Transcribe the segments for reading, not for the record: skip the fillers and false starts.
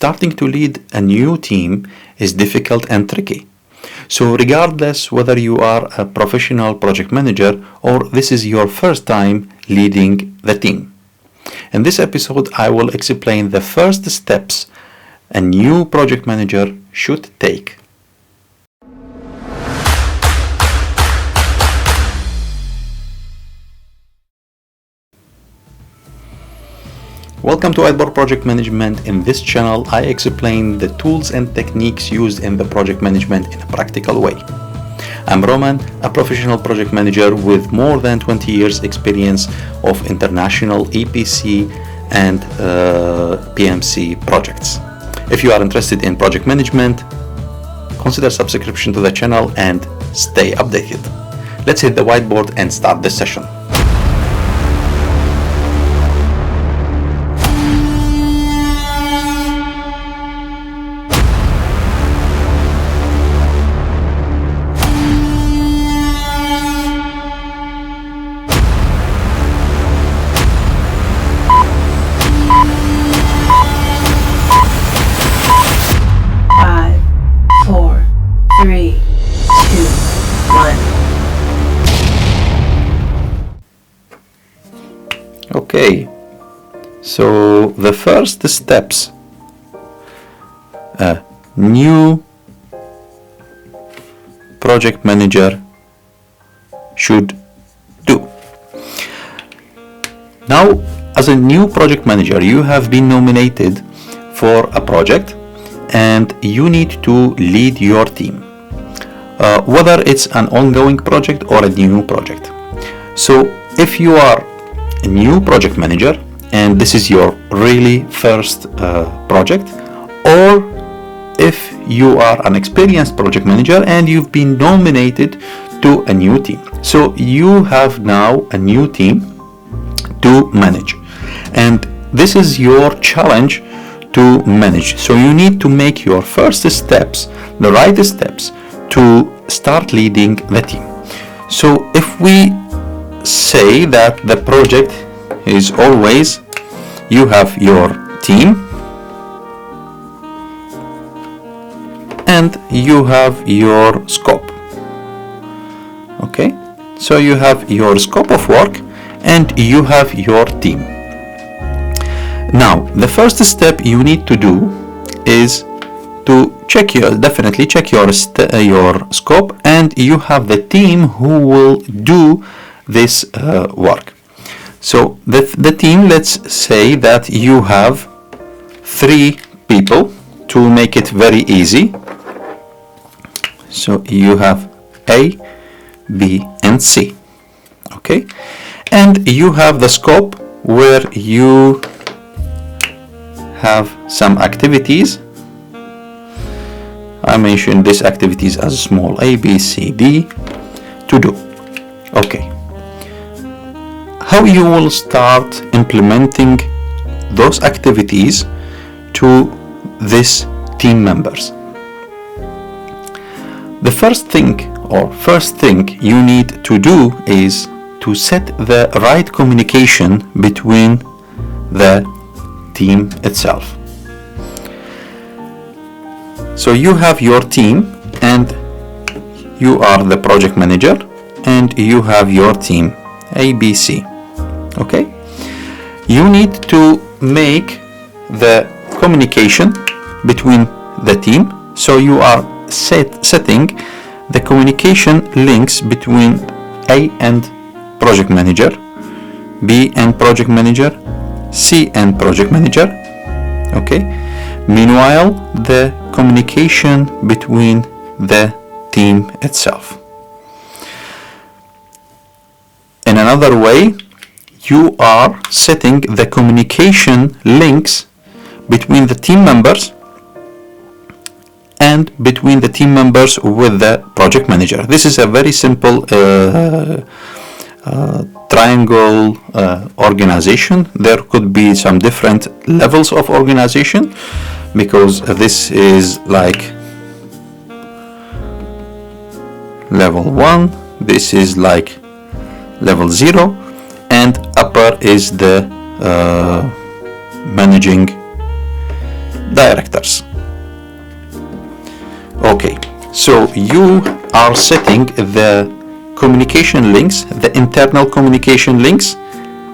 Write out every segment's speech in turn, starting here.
starting to lead a new team is difficult and tricky. So regardless whether you are a professional project manager or this is your first time leading the team. In this episode, I will explain the first steps a new project manager should take. Welcome to Whiteboard Project Management. In this channel, I explain the tools and techniques used in the project management in a practical way. I'm Roman, a professional project manager with more than 20 years experience of international EPC and PMC projects. If you are interested in project management, consider subscription to the channel and stay updated. Let's hit the whiteboard and start this session. Okay, so the first steps a new project manager should do. Now, as a new project manager, you have been nominated for a project and you need to lead your team, whether it's an ongoing project or a new project. So if you are a new project manager and this is your really first project, or if you are an experienced project manager and you've been nominated to a new team. So you have now a new team to manage, and this is your challenge to manage. So you need to make your first steps, the right steps to start leading the team. So if we say that the project is always you have your team and you have your scope. Okay, so you have your scope of work and you have your team. Now the first step you need to do is to definitely check your scope, and you have the team who will do this work. So the team, let's say that you have 3 people to make it very easy. So you have A, B and C. Okay, and you have the scope where you have some activities. I mentioned these activities as small a, b, c, d to do. Okay, how you will start implementing those activities to these team members? The first thing you need to do is to set the right communication between the team itself. So you have your team and you are the project manager and you have your team A, B, C. Okay, you need to make the communication between the team. So you are setting the communication links between A and project manager, B and project manager, C and project manager. Okay, meanwhile the communication between the team itself. In another way, you are setting the communication links between the team members and between the team members with the project manager. This is a very simple triangle organization. There could be some different levels of organization, because this is like level 1, this is like level 0, and upper is the managing directors. Okay, so you are setting the communication links, the internal communication links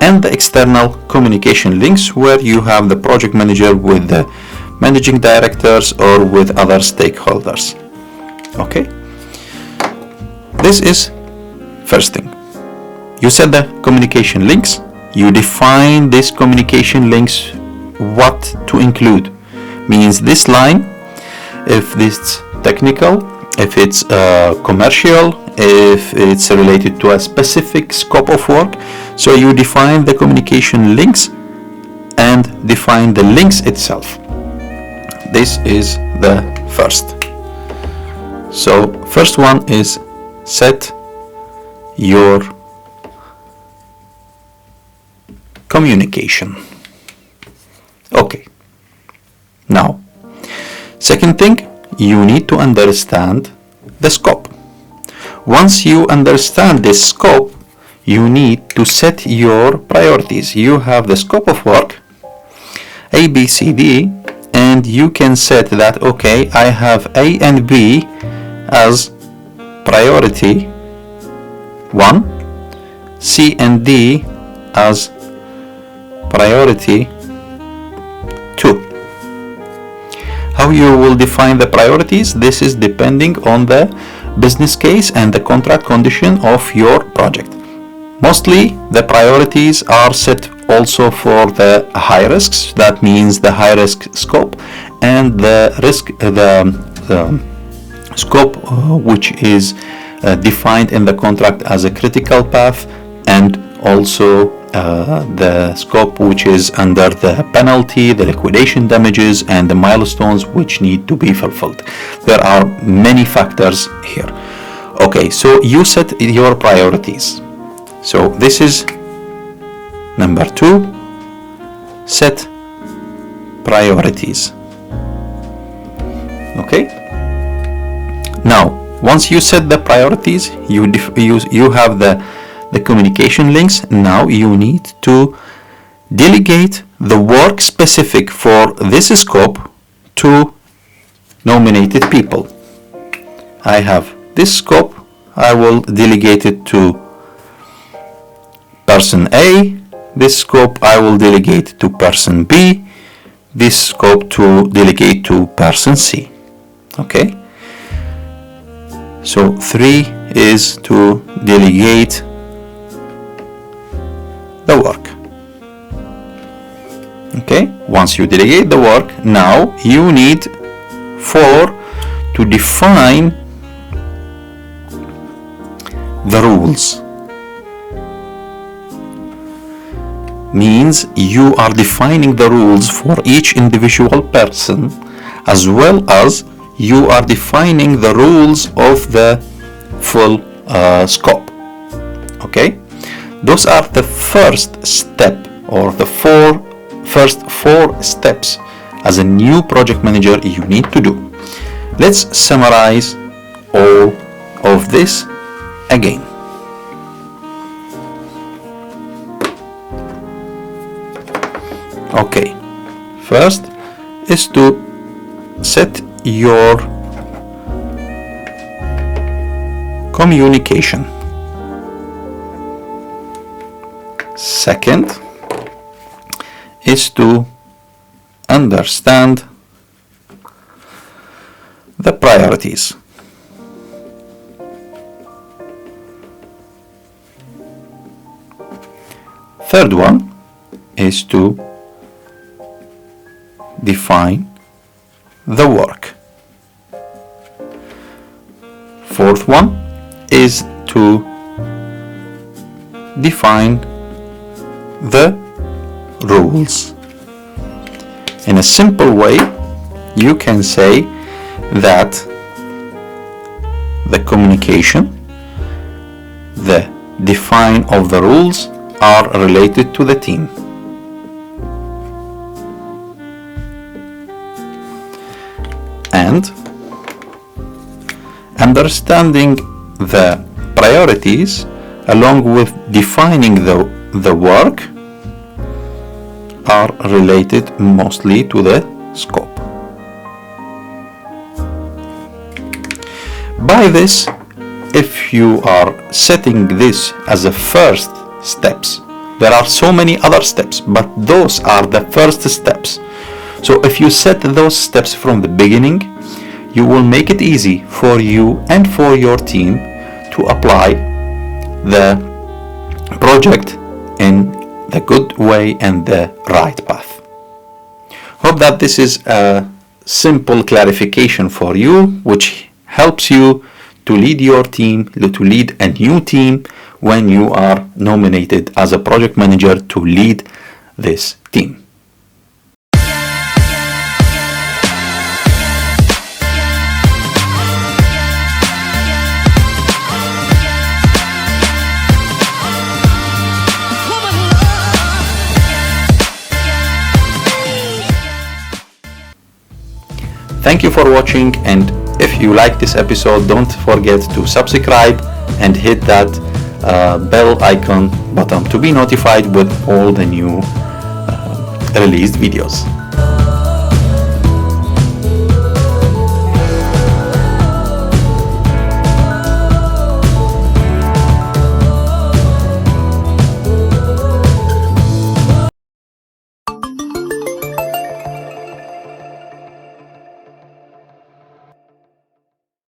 and the external communication links, where you have the project manager with the managing directors or with other stakeholders. Okay, this is first thing. You set the communication links, you define these communication links, what to include. Means this line, if it's technical, if it's commercial, if it's related to a specific scope of work. So you define the communication links and define the links itself. This is the first. So first one is set your communication. Okay. Now, second thing, you need to understand the scope. Once you understand this scope, you need to set your priorities. You have the scope of work, A, B, C, D, and you can set that, okay, I have A and B as priority 1, C and D as priority 2. How you will define the priorities? This is depending on the business case and the contract condition of your project. Mostly the priorities are set also for the high risks. That means the high risk scope and the risk, the scope which is defined in the contract as a critical path, and also the scope which is under the penalty, the liquidation damages, and the milestones which need to be fulfilled. There are many factors here. Okay, so you set your priorities. So this is number 2, set priorities. Okay. Now, once you set the priorities, you have the communication links. Now you need to delegate the work specific for this scope to nominated people. I have this scope, I will delegate it to person A. This scope I will delegate to person B. This scope to delegate to person C. Okay. So 3 is to delegate the work. Okay, once you delegate the work, now you need 4 to define the rules. Means you are defining the rules for each individual person, as well as you are defining the rules of the full scope. Okay, those are the first step, or the first four steps as a new project manager you need to do. Let's summarize all of this again. Okay, first is to set your communication. Second is to understand the priorities. Third one is to define the work. Fourth one is to define the rules. In a simple way, you can say that the communication, the define of the rules are related to the team. And understanding the priorities along with defining the work are related mostly to the scope. By this, if you are setting this as the first steps, there are so many other steps, but those are the first steps. So if you set those steps from the beginning, you will make it easy for you and for your team to apply the project in the good way and the right path. Hope that this is a simple clarification for you, which helps you to lead your team, to lead a new team when you are nominated as a project manager to lead this team. Thank you for watching, and if you like this episode, don't forget to subscribe and hit that bell icon button to be notified with all the new released videos.